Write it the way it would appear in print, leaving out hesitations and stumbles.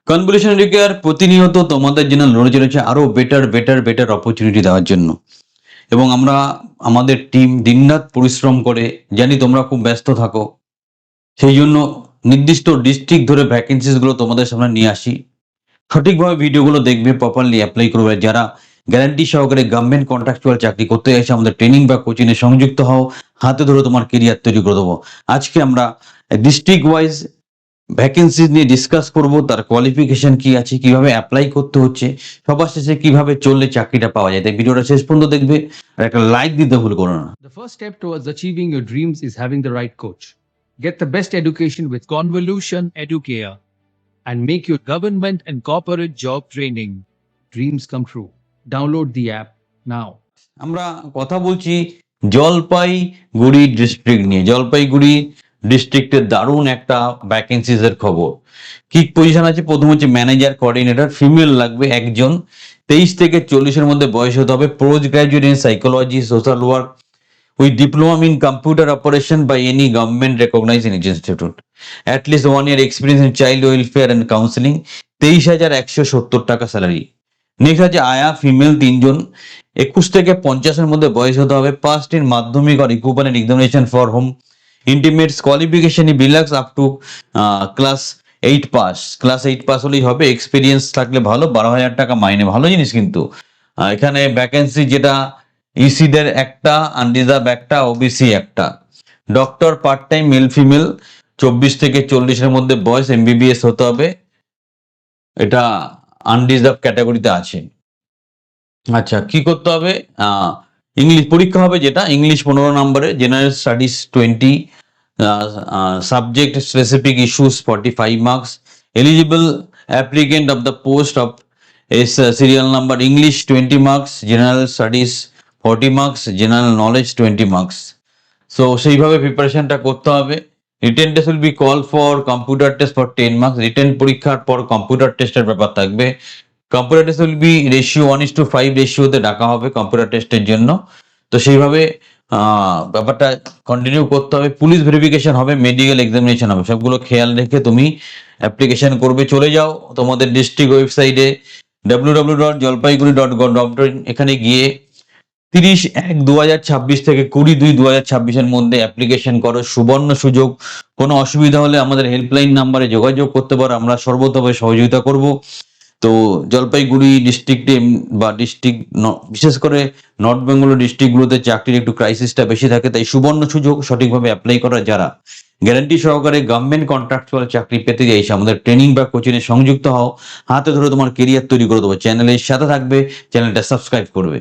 Convolution educare প্রতিনিয়ত তোমাদের জন্য লড়ে চলেছে আরো বেটার অপরচুনিটি দেওয়ার জন্য। এবং আমরা আমাদের টিম দিনরাত পরিশ্রম করে, জানি তোমরা খুব ব্যস্ত থাকো, সেই জন্য নির্দিষ্ট ডিস্ট্রিক্ট ধরে ভ্যাকেন্সিস গুলো তোমাদের সামনে নিয়ে আসি। সঠিকভাবে ভিডিওগুলো দেখবে, প্রপারলি অ্যাপ্লাই করবে। যারা গ্যারান্টি সহকারে গভর্নমেন্ট কন্ট্রাকচুয়াল চাকরি করতে চাইছে, আমাদের ট্রেনিং বা কোচিং এ সংযুক্ত হও, হাতে ধরে তোমার কেরিয়ার তৈরি করে দেবো। আজকে আমরা ডিস্ট্রিক্ট ওয়াইজ ভ্যাকেন্সি নিয়ে ডিসকাস করব, তার কোয়ালিফিকেশন কি আছে, কিভাবে অ্যাপ্লাই করতে হচ্ছে, সবার শেষে কিভাবে চললে চাকরিটা পাওয়া যায়। তাই ভিডিওটা শেষ পর্যন্ত দেখবে আর একটা লাইক দিতে ভুল করো না। The first step towards achieving your dreams is having the right coach. Get the best education with Convolution Educare and make your government and corporate job training dreams come true. Download the app now. আমরা কথা বলছি Jalpaiguri district নিয়ে। জলপাইগুড়ি ডিস্ট্রিক্টের দারুণ একটা vacancies এর খবর। কি পজিশন আছে? প্রথম হচ্ছে ম্যানেজার কোঅর্ডিনেটর, ফিমেল লাগবে একজন, 23 থেকে 40-এর মধ্যে বয়স হতে হবে, post graduate in psychology social work with diploma in computer operation by any government recognized institute, at least 1 year experience in child welfare and counseling, 23,170 টাকা স্যালারি। নেক্সট আছে আয়া, ফিমেল 3 জন, 21 থেকে 50-এর মধ্যে বয়স হতে হবে, পাস্ট ইন মাধ্যমিক আর equivalent examination for home intimates, qualification ই বিলাক্স up to class 8 pass. Class 8 pass হলেই হবে, এক্সপিরিয়েন্স থাকলে ভালো। 12,000 টাকা মাইনে, ভালো জিনিস কিন্তু। এখানে ভ্যাকেন্সি যেটা ইসিদের একটা, আনরিজার্ভ একটা, ওবিসি একটা। Doctor part time, male female, 24 থেকে 40-এর মধ্যে বয়স, এমবিবিএস হতে হবে, এটা আনরিজার্ভ ক্যাটাগরিতে আছে। আচ্ছা, কি করতে হবে? ইংলিশ পরীক্ষা হবে, যেটা ইংলিশ 15 নম্বরে, general studies 20, subject specific issues 45 marks, eligible applicant of the post of S serial number, English 20 marks, general studies 40 marks, general knowledge 20 marks. So সেইভাবে প্রিপারেশনটা করতে হবে। Written test will be call for computer test for 10 marks. Written পরীক্ষার পর computer টেস্টের ব্যাপার থাকবে। Computer test will be ratio 1:5 রেশিওতে ডাকা হবে কম্পিউটার টেস্টের জন্য। তো সেইভাবে ব্যাপারটা কন্টিনিউ করতে হবে। পুলিশ ভেরিফিকেশন হবে, মেডিকেল এক্সামিনেশন হবে, সবগুলো খেয়াল রেখে তুমি অ্যাপ্লিকেশন করবে। চলে যাও তোমাদের ডিস্ট্রিক্ট ওয়েবসাইটে www.jalpaiguri.gov.in, এখানে গিয়ে 30/1/2026 থেকে 20/2/2026-এর মধ্যে অ্যাপ্লিকেশন করো। সুবর্ণ সুযোগ। কোনো অসুবিধা হলে আমাদের হেল্পলাইন নাম্বারে যোগাযোগ করতে পারো, আমরা সর্বতভাবে সহযোগিতা করব। তো জলপাইগুড়ি ডিস্ট্রিক্টে বা ডিস্ট্রিক্ট বিশেষ করে নর্থ বেঙ্গল ডিস্ট্রিক্টগুলোতে চাকরির একটু ক্রাইসিসটা বেশি থাকে, তাই সুবর্ণ সুযোগ সঠিকভাবে অ্যাপ্লাই করা। যারা গ্যারান্টি সহকারে গভর্নমেন্ট কন্ট্রাকচুয়াল চাকরি পেতে চাইছে, আমাদের ট্রেনিং বা কোচিং এ সংযুক্ত হও, হাতে ধরে তোমার কেরিয়ার তৈরি করে দেবো। চ্যানেলের সাথে থাকবে, চ্যানেলটা সাবস্ক্রাইব করবে।